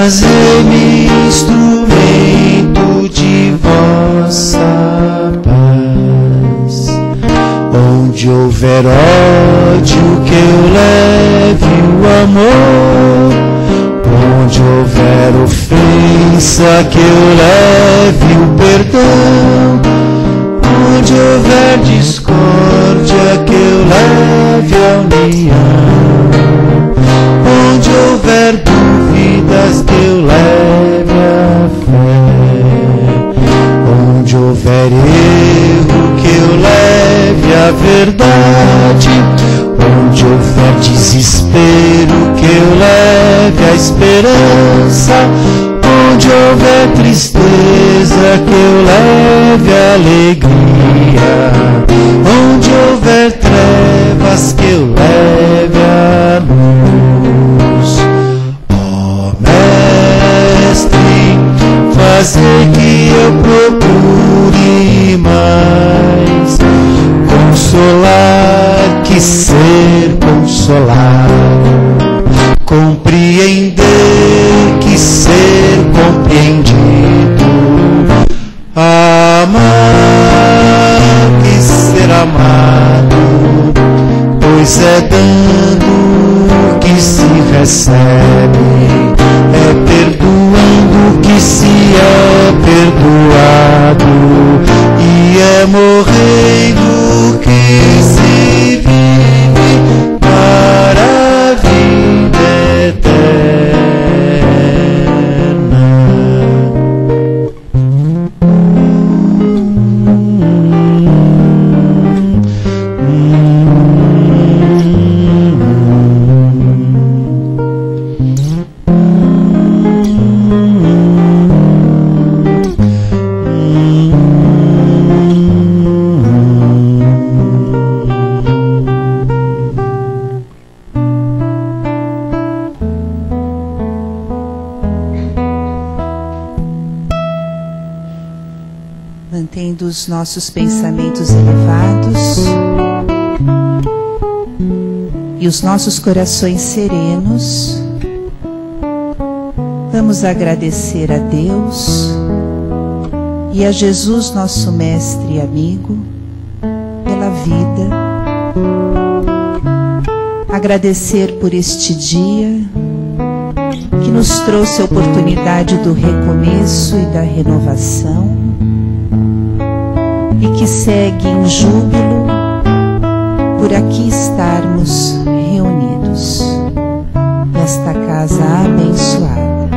Fazer-me instrumento de vossa paz. Onde houver ódio, que eu leve o amor. Onde houver ofensa, que eu leve o perdão. Onde houver discórdia, que eu leve a união. Onde houver dúvidas, que eu leve a fé. Onde houver erro, que eu leve a verdade. Onde houver desespero, que eu leve a esperança. Onde houver tristeza, que eu leve a alegria. Onde houver trevas, que eu leve a luz. Ó Mestre, fazer que eu procure mais consolar que ser consolado, compreender que ser compreendido, amar que ser amado, pois é dando que se recebe, é perdoando que se é perdoado, e é morrendo que se vive para a vida eterna. Mantendo os nossos pensamentos elevados e os nossos corações serenos, vamos agradecer a Deus e a Jesus, nosso mestre e amigo, pela vida. Agradecer por este dia que nos trouxe a oportunidade do recomeço e da renovação, e que segue em júbilo por aqui estarmos reunidos nesta casa abençoada.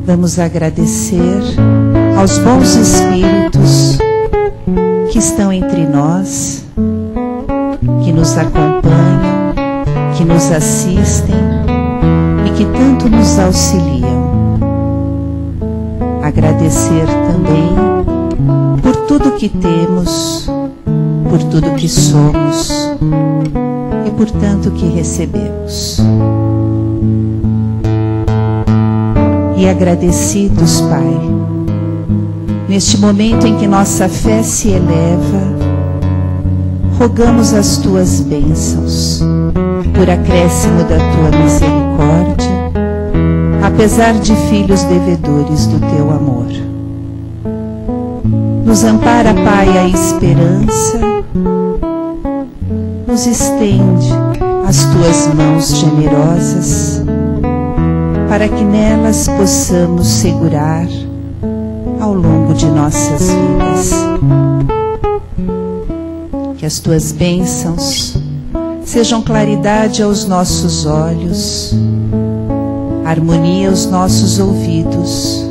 Vamos agradecer aos bons espíritos que estão entre nós, que nos acompanham, que nos assistem e que tanto nos auxiliam. Agradecer também por tudo que temos, por tudo que somos e por tanto que recebemos. E agradecidos, Pai, neste momento em que nossa fé se eleva, rogamos as Tuas bênçãos, por acréscimo da Tua misericórdia, apesar de filhos devedores do Teu amor. Nos ampara, Pai, a esperança, nos estende as Tuas mãos generosas, para que nelas possamos segurar ao longo de nossas vidas. Que as Tuas bênçãos sejam claridade aos nossos olhos, harmonia aos nossos ouvidos,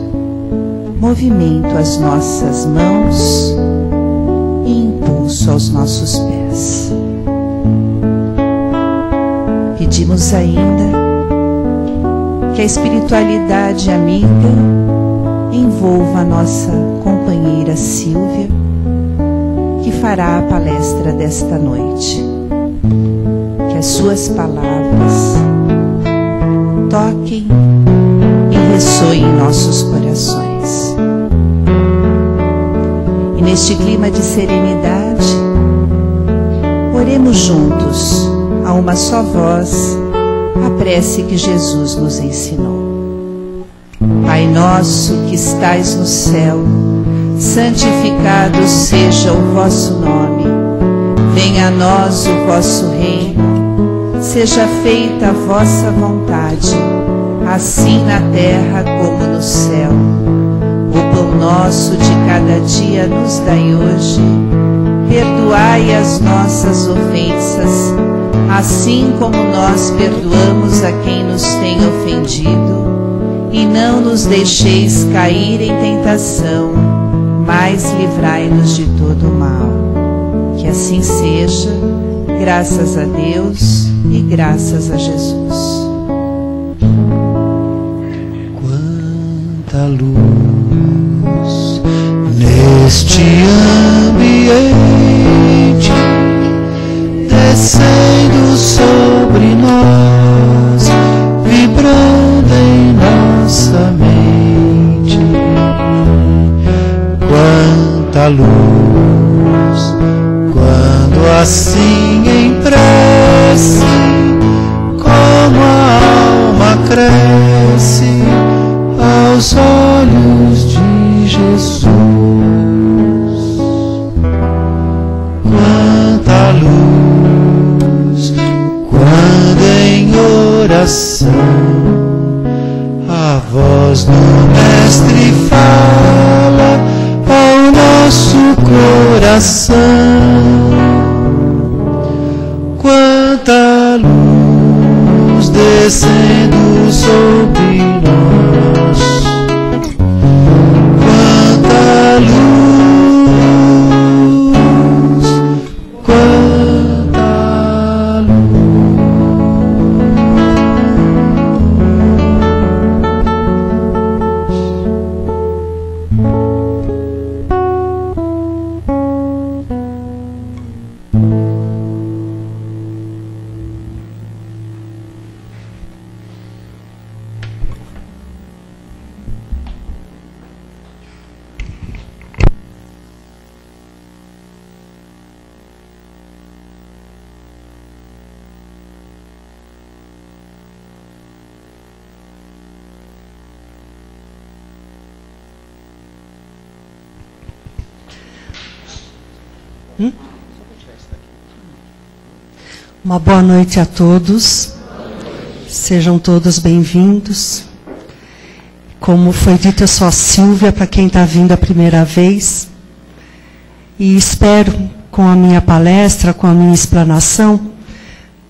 movimento às nossas mãos e impulso aos nossos pés. Pedimos ainda que a espiritualidade amiga envolva a nossa companheira Sílvia, que fará a palestra desta noite. Que as suas palavras toquem e ressoem em nossos corações. E neste clima de serenidade, oremos juntos a uma só voz, a prece que Jesus nos ensinou. Pai nosso que estais no céu, santificado seja o vosso nome. Venha a nós o vosso reino, seja feita a vossa vontade, assim na terra como no céu. O pão nosso de cada dia nos dai hoje. Perdoai as nossas ofensas, assim como nós perdoamos a quem nos tem ofendido. E não nos deixeis cair em tentação, mas livrai-nos de todo o mal. Que assim seja, graças a Deus e graças a Jesus. Quanta luz neste ambiente, descendo sobre nós, vibrando em nossa mente. Quanta luz, quando assim em prece, como a alma cresce aos olhos de Jesus. Quanta luz, quando em oração a voz do Mestre fala ao nosso coração. Quanta luz descendo sobre nós. Quanta luz, quanta luz. Uma boa noite a todos. Sejam todos bem-vindos. Como foi dito, eu sou a Silvia, para quem está vindo a primeira vez. E espero, com a minha palestra, com a minha explanação,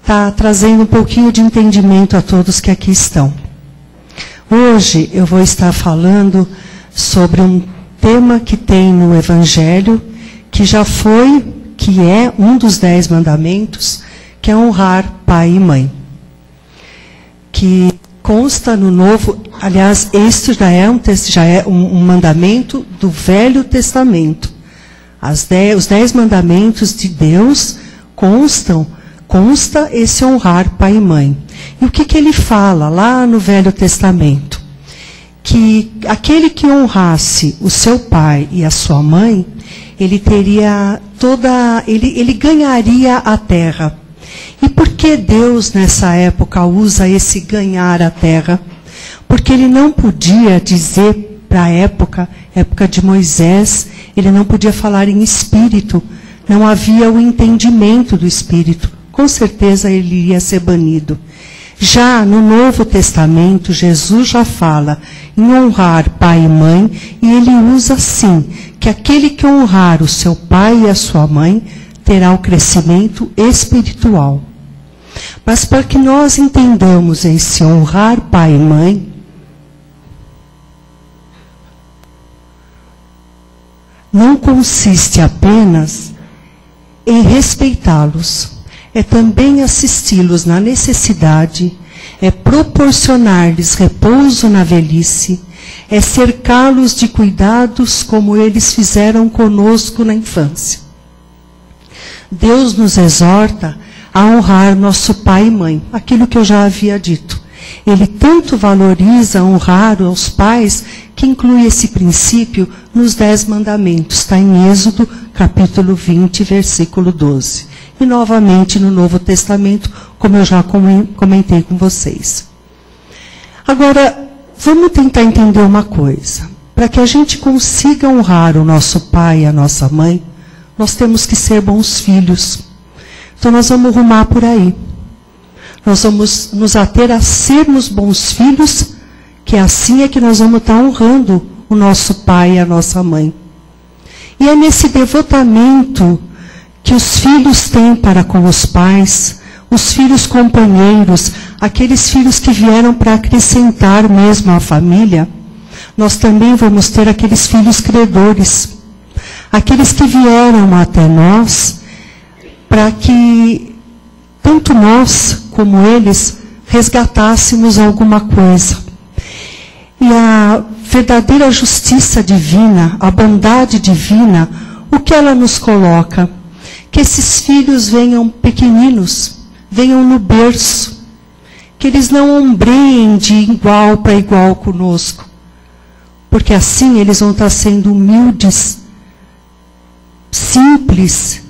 estar trazendo um pouquinho de entendimento a todos que aqui estão. Hoje eu vou estar falando sobre um tema que tem no Evangelho, que já foi, que é um dos 10 mandamentos, que é honrar pai e mãe. Que consta no Novo, aliás, este já é um mandamento do Velho Testamento. Os 10 mandamentos de Deus consta esse honrar pai e mãe. E o que ele fala lá no Velho Testamento? Que aquele que honrasse o seu pai e a sua mãe, ele teria ele ganharia a terra. E por que Deus, nessa época, usa esse ganhar a terra? Porque ele não podia dizer para a época de Moisés, ele não podia falar em espírito, não havia o entendimento do espírito. Com certeza ele iria ser banido. Já no Novo Testamento, Jesus já fala em honrar pai e mãe, e ele usa assim, que aquele que honrar o seu pai e a sua mãe, terá o crescimento espiritual. Mas para que nós entendamos esse honrar pai e mãe, não consiste apenas em respeitá-los, é também assisti-los na necessidade, é proporcionar-lhes repouso na velhice, é cercá-los de cuidados como eles fizeram conosco na infância. Deus nos exorta a honrar nosso pai e mãe, aquilo que eu já havia dito. Ele tanto valoriza honrar os pais, que inclui esse princípio nos 10 mandamentos. Está em Êxodo, capítulo 20, versículo 12. E novamente no Novo Testamento, como eu já comentei com vocês. Agora, vamos tentar entender uma coisa. Para que a gente consiga honrar o nosso pai e a nossa mãe, nós temos que ser bons filhos. Então nós vamos rumar por aí. Nós vamos nos ater a sermos bons filhos, que assim é que nós vamos estar honrando o nosso pai e a nossa mãe. E é nesse devotamento que os filhos têm para com os pais, os filhos companheiros, aqueles filhos que vieram para acrescentar mesmo a família, nós também vamos ter aqueles filhos credores, aqueles que vieram até nós, para que tanto nós como eles resgatássemos alguma coisa. E a verdadeira justiça divina, a bondade divina, o que ela nos coloca? Que esses filhos venham pequeninos, venham no berço, que eles não ombreiem de igual para igual conosco, porque assim eles vão estar sendo humildes, simples,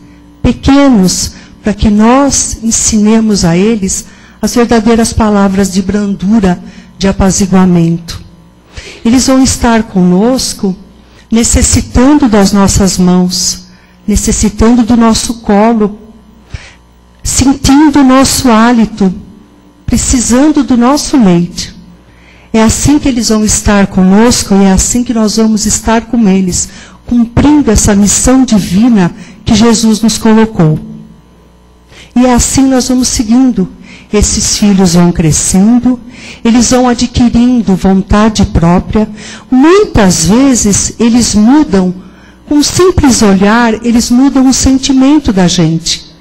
pequenos, para que nós ensinemos a eles as verdadeiras palavras de brandura, de apaziguamento. Eles vão estar conosco necessitando das nossas mãos, necessitando do nosso colo, sentindo o nosso hálito, precisando do nosso leite. É assim que eles vão estar conosco e é assim que nós vamos estar com eles, cumprindo essa missão divina que Jesus nos colocou. E é assim nós vamos seguindo. Esses filhos vão crescendo, eles vão adquirindo vontade própria. Muitas vezes eles mudam, com um simples olhar, eles mudam o sentimento da gente.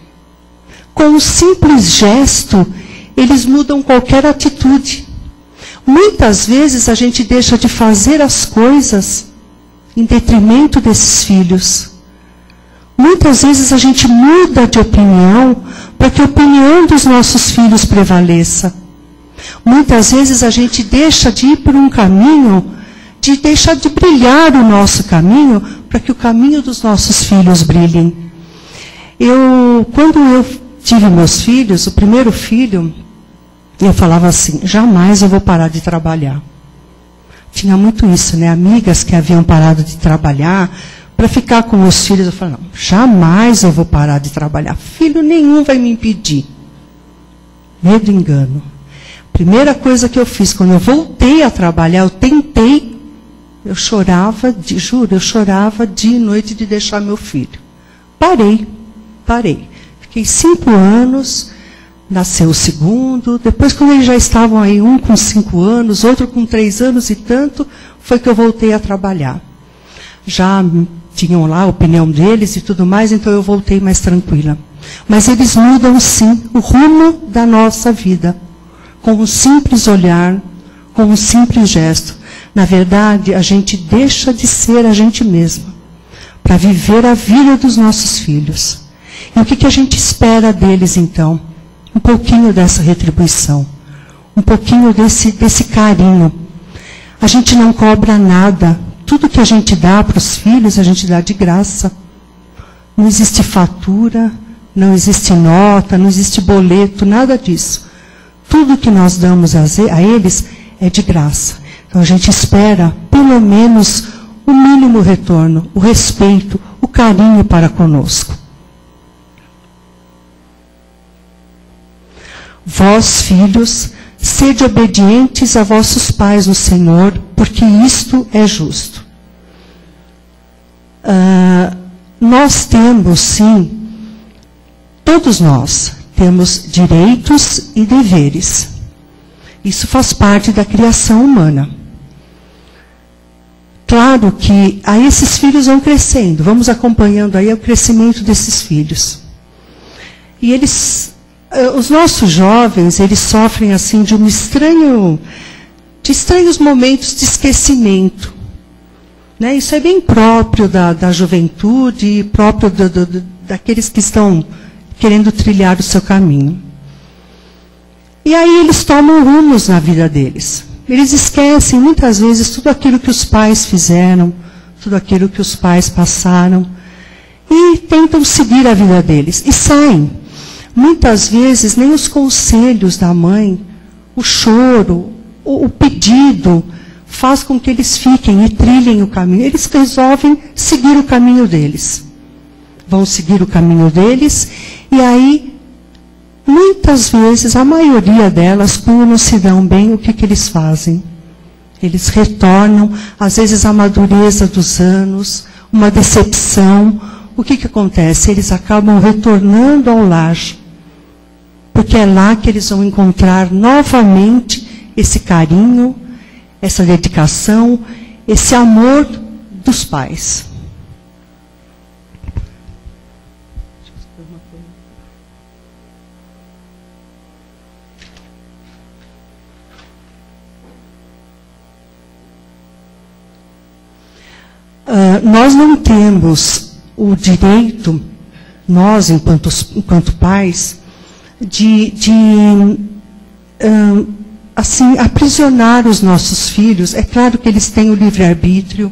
Com um simples gesto, eles mudam qualquer atitude. Muitas vezes a gente deixa de fazer as coisas em detrimento desses filhos. Muitas vezes a gente muda de opinião para que a opinião dos nossos filhos prevaleça. Muitas vezes a gente deixa de ir por um caminho, de deixar de brilhar o nosso caminho, para que o caminho dos nossos filhos brilhem. Quando eu tive meus filhos, o primeiro filho, eu falava assim, jamais eu vou parar de trabalhar. Tinha muito isso, né? Amigas que haviam parado de trabalhar, para ficar com meus filhos, eu falei, não, jamais eu vou parar de trabalhar. Filho nenhum vai me impedir. Medo e engano. Primeira coisa que eu fiz, quando eu voltei a trabalhar, eu tentei, eu chorava, juro, eu chorava dia e noite de deixar meu filho. Parei. Fiquei 5 anos, nasceu o segundo, depois quando eles já estavam aí, um com 5 anos, outro com 3 anos e tanto, foi que eu voltei a trabalhar. Já tinham lá a opinião deles e tudo mais, então eu voltei mais tranquila. Mas eles mudam sim o rumo da nossa vida, com um simples olhar, com um simples gesto. Na verdade, a gente deixa de ser a gente mesma, para viver a vida dos nossos filhos. E o que a gente espera deles então? Um pouquinho dessa retribuição, um pouquinho desse carinho. A gente não cobra nada. Tudo que a gente dá para os filhos, a gente dá de graça. Não existe fatura, não existe nota, não existe boleto, nada disso. Tudo que nós damos a eles é de graça. Então a gente espera, pelo menos, o mínimo retorno, o respeito, o carinho para conosco. Vós, filhos, sede obedientes a vossos pais no Senhor, porque isto é justo. Nós temos, sim, todos nós temos direitos e deveres. Isso faz parte da criação humana. Claro que aí esses filhos vão crescendo, vamos acompanhando aí o crescimento desses filhos. E os nossos jovens, eles sofrem assim de estranhos momentos de esquecimento. Né? Isso é bem próprio da juventude, próprio daqueles que estão querendo trilhar o seu caminho. E aí eles tomam rumos na vida deles. Eles esquecem muitas vezes tudo aquilo que os pais fizeram, tudo aquilo que os pais passaram, e tentam seguir a vida deles, e saem. Muitas vezes nem os conselhos da mãe, o choro, o pedido, faz com que eles fiquem e trilhem o caminho. Eles resolvem seguir o caminho deles. Vão seguir o caminho deles, e aí, muitas vezes, a maioria delas, quando não se dão bem, o que eles fazem? Eles retornam, às vezes a madureza dos anos, uma decepção. O que acontece? Eles acabam retornando ao lar, porque é lá que eles vão encontrar novamente esse carinho, essa dedicação, esse amor dos pais. Nós não temos o direito, nós, enquanto pais, de aprisionar os nossos filhos. É claro que eles têm o livre-arbítrio,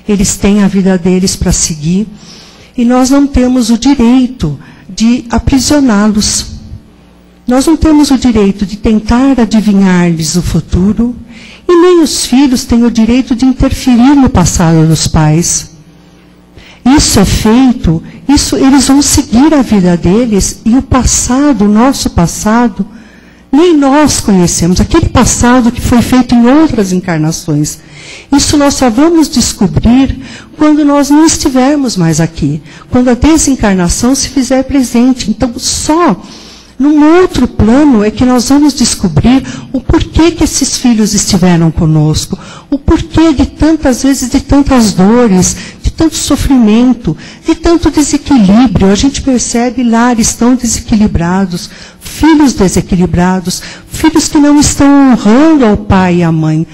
eles têm a vida deles para seguir, e nós não temos o direito de aprisioná-los. Nós não temos o direito de tentar adivinhar-lhes o futuro, e nem os filhos têm o direito de interferir no passado dos pais. Isso é feito, eles vão seguir a vida deles, e o passado, o nosso passado, nem nós conhecemos. Aquele passado que foi feito em outras encarnações. Isso nós só vamos descobrir quando nós não estivermos mais aqui. Quando a desencarnação se fizer presente. Então, só num outro plano é que nós vamos descobrir o porquê que esses filhos estiveram conosco, o porquê de tantas vezes, de tantas dores, de tanto sofrimento, de tanto desequilíbrio. A gente percebe lares tão desequilibrados, filhos desequilibrados, filhos que não estão honrando ao pai e à mãe,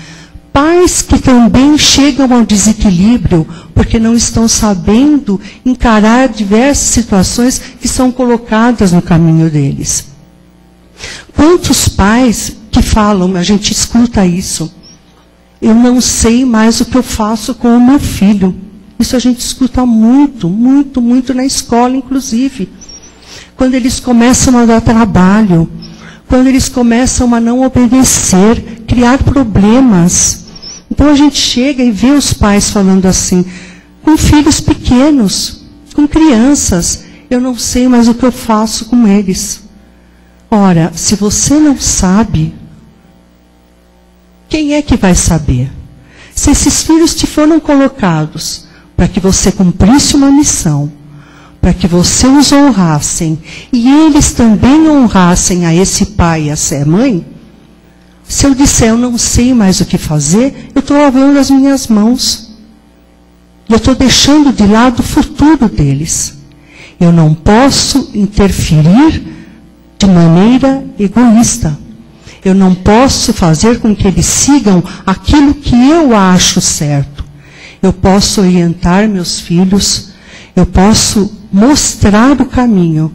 pais que também chegam ao desequilíbrio porque não estão sabendo encarar diversas situações que são colocadas no caminho deles. Quantos pais que falam, a gente escuta isso, eu não sei mais o que eu faço com o meu filho. Isso a gente escuta muito, muito, muito na escola, inclusive. Quando eles começam a dar trabalho, quando eles começam a não obedecer, criar problemas. Então a gente chega e vê os pais falando assim, com filhos pequenos, com crianças, eu não sei mais o que eu faço com eles. Ora, se você não sabe, quem é que vai saber? Se esses filhos te foram colocados para que você cumprisse uma missão, para que você os honrassem, e eles também honrassem a esse pai e a essa mãe, se eu disser, eu não sei mais o que fazer, eu estou lavando as minhas mãos. E eu estou deixando de lado o futuro deles. Eu não posso interferir de maneira egoísta. Eu não posso fazer com que eles sigam aquilo que eu acho certo. Eu posso orientar meus filhos, eu posso mostrar o caminho,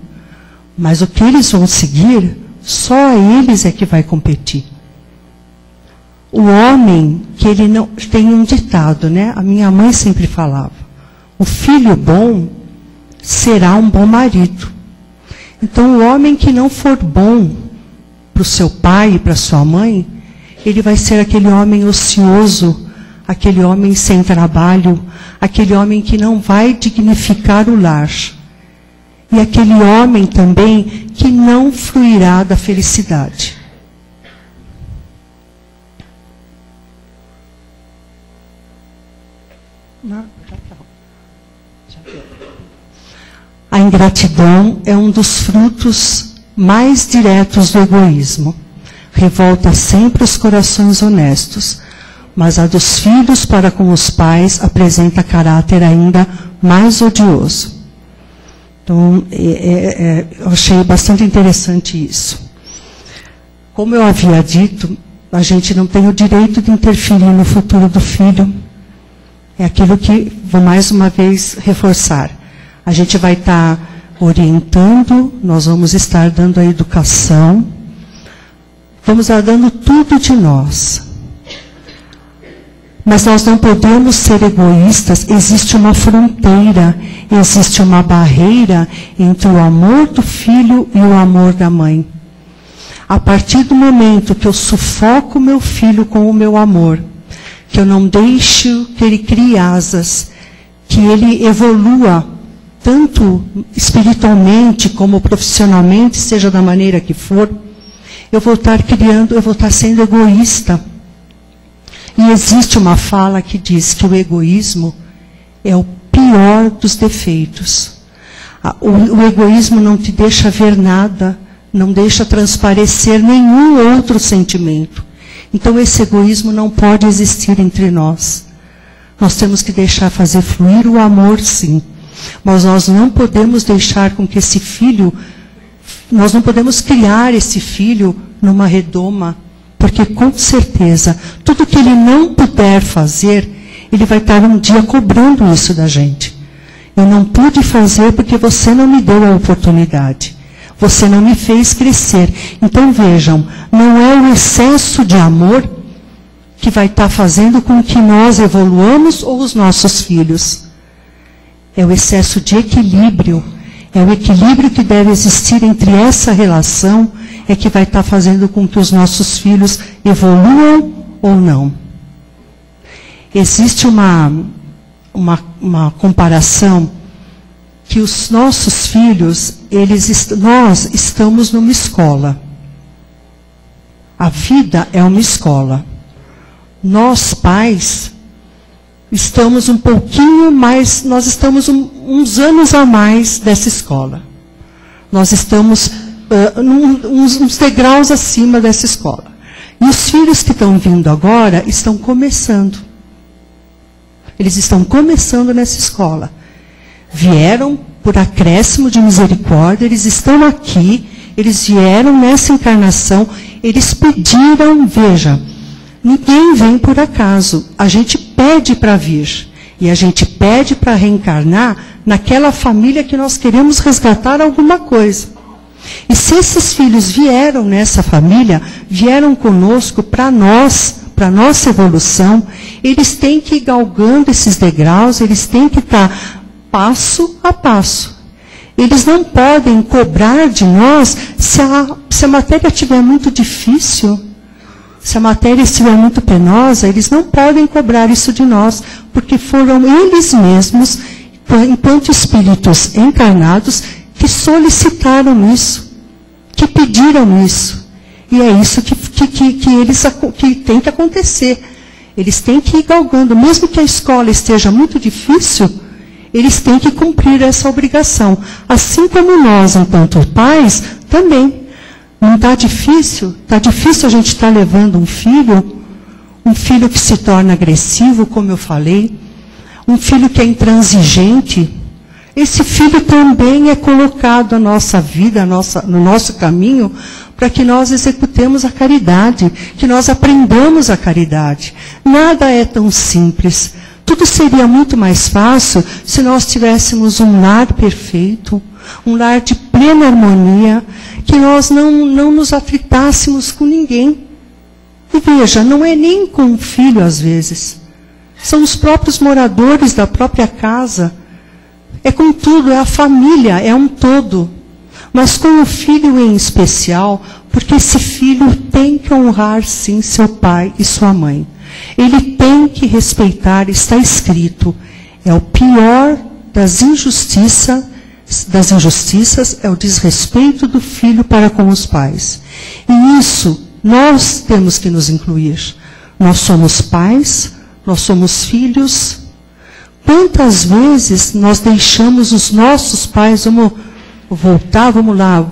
mas o que eles vão seguir, só a eles é que vai competir. O homem, que ele não tem um ditado, né? A minha mãe sempre falava, o filho bom será um bom marido. Então, o homem que não for bom para o seu pai e para sua mãe, ele vai ser aquele homem ocioso, aquele homem sem trabalho, aquele homem que não vai dignificar o lar. E aquele homem também que não fruirá da felicidade. A ingratidão é um dos frutos mais diretos do egoísmo. Revolta sempre os corações honestos, mas a dos filhos para com os pais apresenta caráter ainda mais odioso. Então, eu achei bastante interessante isso. Como eu havia dito, a gente não tem o direito de interferir no futuro do filho. É aquilo que vou mais uma vez reforçar. A gente vai estar orientando, nós vamos estar dando a educação, vamos dar dando tudo de nós. Mas nós não podemos ser egoístas. Existe uma fronteira, existe uma barreira entre o amor do filho e o amor da mãe. A partir do momento que eu sufoco meu filho com o meu amor, que eu não deixo que ele crie asas, que ele evolua, tanto espiritualmente como profissionalmente, seja da maneira que for, eu vou estar criando, eu vou estar sendo egoísta. E existe uma fala que diz que o egoísmo é o pior dos defeitos. O egoísmo não te deixa ver nada, não deixa transparecer nenhum outro sentimento. Então esse egoísmo não pode existir entre nós. Nós temos que deixar fazer fluir o amor, sim. Mas nós não podemos deixar com que esse filho, nós não podemos criar esse filho numa redoma, porque com certeza, tudo que ele não puder fazer, ele vai estar um dia cobrando isso da gente. Eu não pude fazer porque você não me deu a oportunidade. Você não me fez crescer. Então vejam, não é o excesso de amor que vai estar fazendo com que nós evoluamos ou os nossos filhos. É o excesso de equilíbrio. É o equilíbrio que deve existir entre essa relação, é que vai estar fazendo com que os nossos filhos evoluam ou não. Existe uma comparação que os nossos filhos, nós estamos numa escola. A vida é uma escola. Nós, pais, estamos um pouquinho mais, nós estamos uns anos a mais dessa escola. Nós estamos uns degraus acima dessa escola. E os filhos que estão vindo agora estão começando. Eles estão começando nessa escola. Vieram por acréscimo de misericórdia, eles estão aqui, eles vieram nessa encarnação, eles pediram, veja, ninguém vem por acaso. A gente pede para vir. E a gente pede para reencarnar naquela família que nós queremos resgatar alguma coisa. E se esses filhos vieram nessa família, vieram conosco para nós, para a nossa evolução, eles têm que ir galgando esses degraus, eles têm que estar passo a passo. Eles não podem cobrar de nós se a matéria estiver muito difícil, se a matéria estiver muito penosa, eles não podem cobrar isso de nós, porque foram eles mesmos, enquanto espíritos encarnados, que solicitaram isso, que pediram isso. E é isso que tem que acontecer. Eles têm que ir galgando, mesmo que a escola esteja muito difícil, eles têm que cumprir essa obrigação. Assim como nós, enquanto pais, também. Não está difícil? Está difícil a gente estar levando um filho que se torna agressivo, como eu falei, um filho que é intransigente. Esse filho também é colocado na nossa vida, no nosso caminho, para que nós executemos a caridade, que nós aprendamos a caridade. Nada é tão simples. Tudo seria muito mais fácil se nós tivéssemos um lar perfeito, um lar de plena harmonia, que nós não nos atritássemos com ninguém. E veja, não é nem com o filho às vezes. São os próprios moradores da própria casa. É com tudo, é a família, é um todo. Mas com o filho em especial, porque esse filho tem que honrar sim seu pai e sua mãe. Ele tem que respeitar, está escrito, é o pior das injustiças é o desrespeito do filho para com os pais. E isso, nós temos que nos incluir. Nós somos pais, nós somos filhos. Quantas vezes nós deixamos os nossos pais, vamos lá,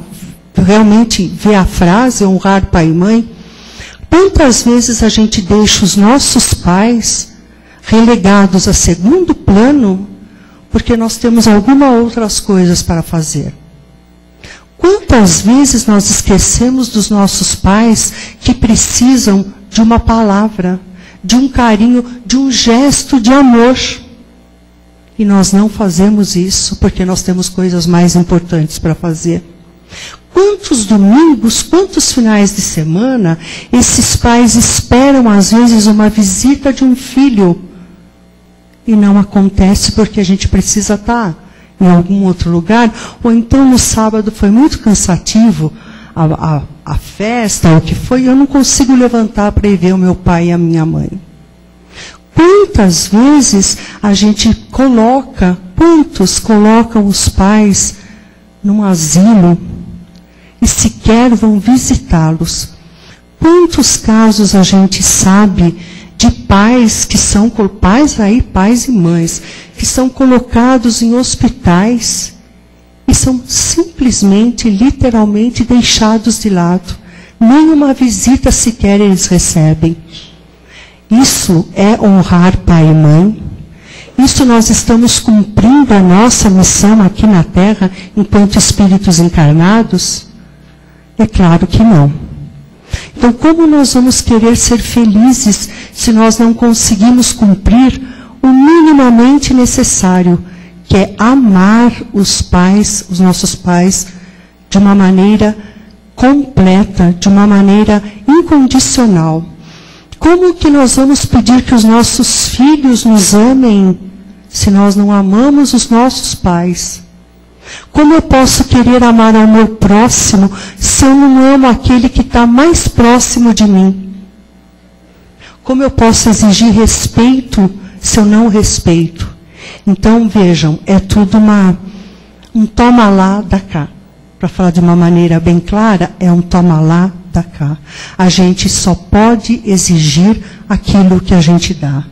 realmente ver a frase, honrar pai e mãe. Quantas vezes a gente deixa os nossos pais relegados a segundo plano, porque nós temos algumas outras coisas para fazer. Quantas vezes nós esquecemos dos nossos pais que precisam de uma palavra, de um carinho, de um gesto de amor. E nós não fazemos isso porque nós temos coisas mais importantes para fazer. Quantos domingos, quantos finais de semana esses pais esperam, às vezes, uma visita de um filho e não acontece porque a gente precisa estar em algum outro lugar, ou então no sábado foi muito cansativo a festa, o que foi, eu não consigo levantar para ir ver o meu pai e a minha mãe. Quantas vezes a gente quantos colocam os pais num asilo e sequer vão visitá-los? Quantos casos a gente sabe de pais que são pais e mães, que são colocados em hospitais e são simplesmente, literalmente deixados de lado. Nem uma visita sequer eles recebem. Isso é honrar pai e mãe? Isso nós estamos cumprindo a nossa missão aqui na Terra enquanto espíritos encarnados? É claro que não. Então, como nós vamos querer ser felizes se nós não conseguimos cumprir o minimamente necessário, que é amar os pais, os nossos pais, de uma maneira completa, de uma maneira incondicional? Como que nós vamos pedir que os nossos filhos nos amem se nós não amamos os nossos pais? Como eu posso querer amar ao meu próximo se eu não amo aquele que está mais próximo de mim? Como eu posso exigir respeito se eu não respeito? Então, vejam, é tudo um toma lá da cá. Para falar de uma maneira bem clara, é um toma lá da cá. A gente só pode exigir aquilo que a gente dá.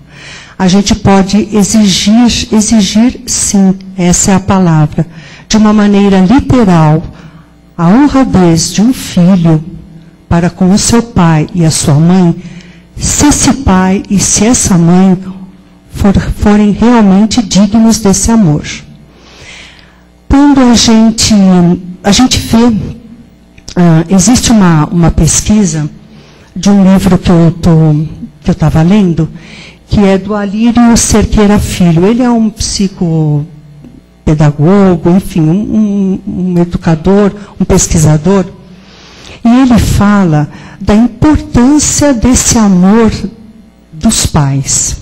A gente pode exigir sim, essa é a palavra, de uma maneira literal, a honradez de um filho para com o seu pai e a sua mãe, se esse pai e se essa mãe forem realmente dignos desse amor. Quando a gente vê, existe uma pesquisa de um livro que eu estava lendo, que é do Alírio Cerqueira Filho. Ele é um psicopedagogo, enfim, um educador, um pesquisador. E ele fala da importância desse amor dos pais.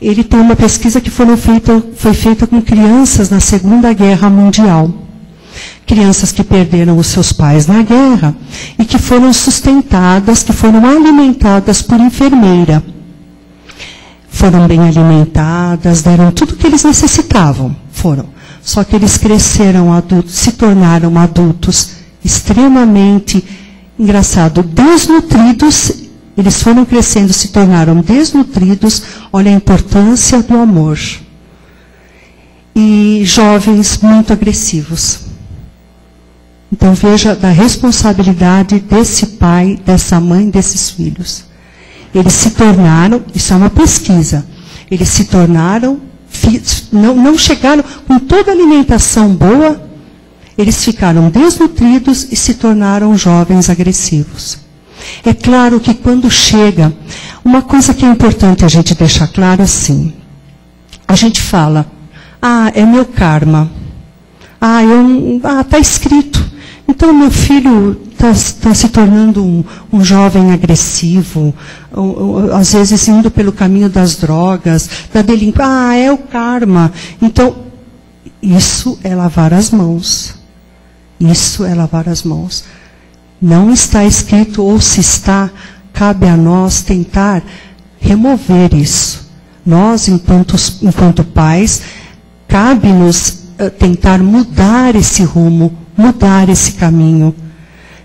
Ele tem uma pesquisa que foi feita com crianças na Segunda Guerra Mundial. Crianças que perderam os seus pais na guerra e que foram sustentadas, que foram alimentadas por enfermeira. Foram bem alimentadas, deram tudo o que eles necessitavam. Só que eles cresceram adultos, se tornaram adultos extremamente, desnutridos. Eles foram crescendo, se tornaram desnutridos. Olha a importância do amor. E jovens muito agressivos. Então veja da responsabilidade desse pai, dessa mãe, desses filhos. Eles se tornaram, isso é uma pesquisa, eles se tornaram, não chegaram com toda a alimentação boa, eles ficaram desnutridos e se tornaram jovens agressivos. É claro que quando chega, uma coisa que é importante a gente deixar claro assim, a gente fala, é meu karma, está escrito. Então, meu filho está se tornando um jovem agressivo, às vezes indo pelo caminho das drogas, da delinquência. É o karma. Então, isso é lavar as mãos. Isso é lavar as mãos. Não está escrito, ou se está, cabe a nós tentar remover isso. Nós, enquanto pais, cabe-nos tentar mudar esse rumo, mudar esse caminho.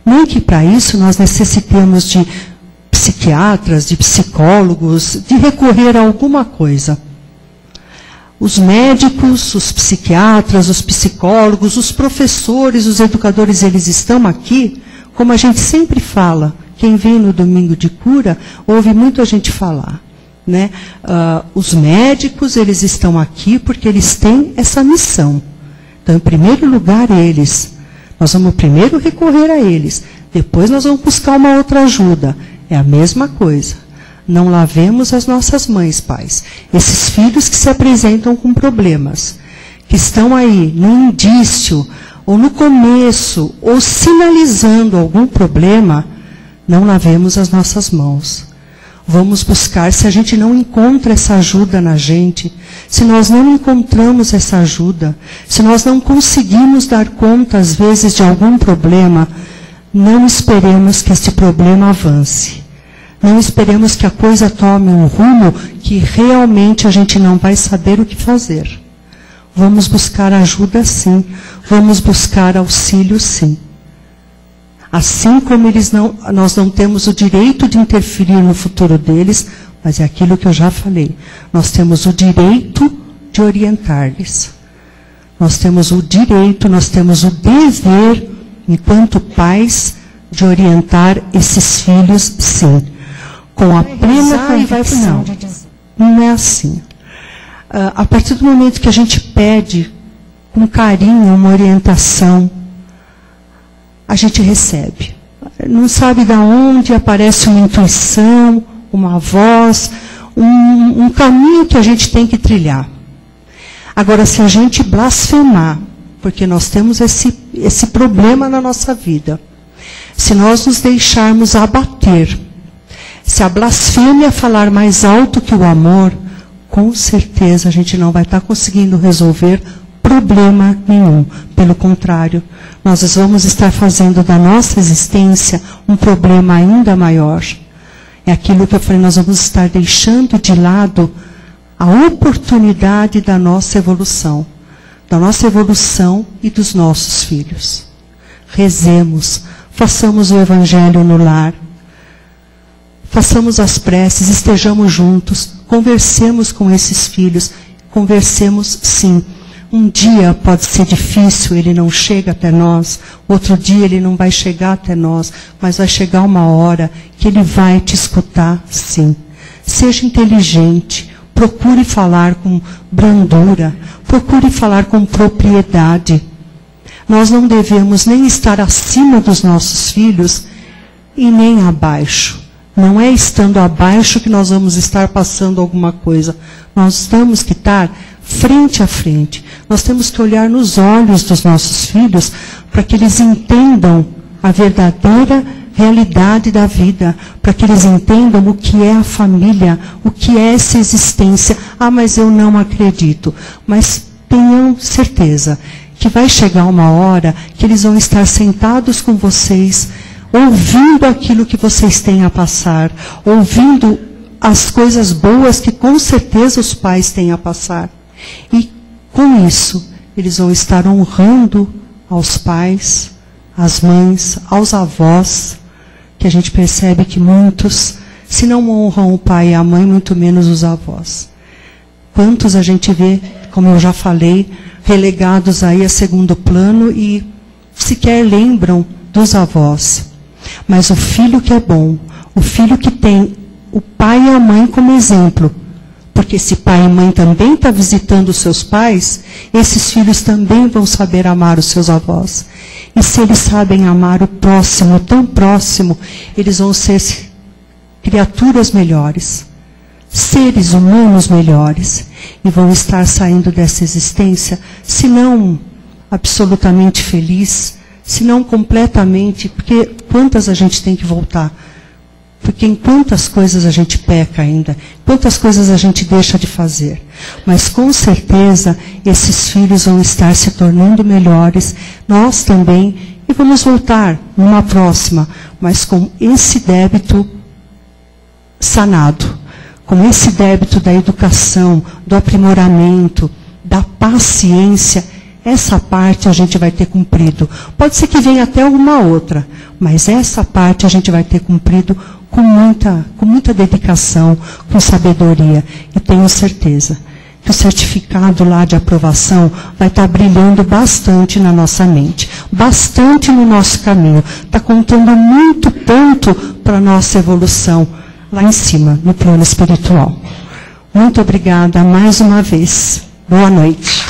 Nem que para isso nós necessitemos de psiquiatras, de psicólogos, de recorrer a alguma coisa. Os médicos, os psiquiatras, os psicólogos, os professores, os educadores, eles estão aqui, como a gente sempre fala. Quem vem no domingo de cura, ouve muito a gente falar. Né? Os médicos, eles estão aqui porque eles têm essa missão. Então, em primeiro lugar, nós vamos primeiro recorrer a eles, depois nós vamos buscar uma outra ajuda. É a mesma coisa. Não lavemos as nossas mães, pais. Esses filhos que se apresentam com problemas, que estão aí no indício, ou no começo, ou sinalizando algum problema, não lavemos as nossas mãos. Vamos buscar, se a gente não encontra essa ajuda na gente, se nós não encontramos essa ajuda, se nós não conseguimos dar conta, às vezes, de algum problema, não esperemos que esse problema avance. Não esperemos que a coisa tome um rumo que realmente a gente não vai saber o que fazer. Vamos buscar ajuda sim, vamos buscar auxílio sim. Assim como nós não temos o direito de interferir no futuro deles, mas é aquilo que eu já falei. Nós temos o direito de orientar-lhes. Nós temos o direito, nós temos o dever, enquanto pais, de orientar esses filhos, sim. Com a plena convicção. Não é assim. A partir do momento que a gente pede com carinho uma orientação, a gente recebe. Não sabe de onde aparece uma intuição, uma voz, um caminho que a gente tem que trilhar. Agora, se a gente blasfemar, porque nós temos esse problema na nossa vida, se nós nos deixarmos abater, se a blasfêmia falar mais alto que o amor, com certeza a gente não vai estar conseguindo resolver problema nenhum. Pelo contrário, nós vamos estar fazendo da nossa existência um problema ainda maior. É aquilo que eu falei, nós vamos estar deixando de lado a oportunidade da nossa evolução e dos nossos filhos. Rezemos, façamos o evangelho no lar, façamos as preces, estejamos juntos, conversemos com esses filhos, conversemos sim. Um dia pode ser difícil, ele não chega até nós, outro dia ele não vai chegar até nós, mas vai chegar uma hora que ele vai te escutar, sim. Seja inteligente, procure falar com brandura, procure falar com propriedade. Nós não devemos nem estar acima dos nossos filhos e nem abaixo. Não é estando abaixo que nós vamos estar passando alguma coisa. Nós temos que estar frente a frente. Nós temos que olhar nos olhos dos nossos filhos para que eles entendam a verdadeira realidade da vida, para que eles entendam o que é a família, o que é essa existência. Ah, mas eu não acredito. Mas tenham certeza que vai chegar uma hora que eles vão estar sentados com vocês, ouvindo aquilo que vocês têm a passar, ouvindo as coisas boas que com certeza os pais têm a passar. E com isso, eles vão estar honrando aos pais, às mães, aos avós, que a gente percebe que muitos, se não honram o pai e a mãe, muito menos os avós. Quantos a gente vê, como eu já falei, relegados aí a segundo plano e sequer lembram dos avós. Mas o filho que é bom, o filho que tem o pai e a mãe como exemplo, porque se pai e mãe também estão visitando os seus pais, esses filhos também vão saber amar os seus avós. E se eles sabem amar o próximo, tão próximo, eles vão ser criaturas melhores, seres humanos melhores, e vão estar saindo dessa existência, se não absolutamente feliz, se não completamente, porque quantas a gente tem que voltar? Porque em quantas coisas a gente peca ainda, quantas coisas a gente deixa de fazer. Mas com certeza esses filhos vão estar se tornando melhores, nós também, e vamos voltar numa próxima, mas com esse débito sanado, com esse débito da educação, do aprimoramento, da paciência. Essa parte a gente vai ter cumprido. Pode ser que venha até alguma outra, mas essa parte a gente vai ter cumprido com muita dedicação, com sabedoria. E tenho certeza que o certificado lá de aprovação vai estar brilhando bastante na nossa mente, bastante no nosso caminho. Está contando muito ponto para a nossa evolução lá em cima, no plano espiritual. Muito obrigada mais uma vez. Boa noite.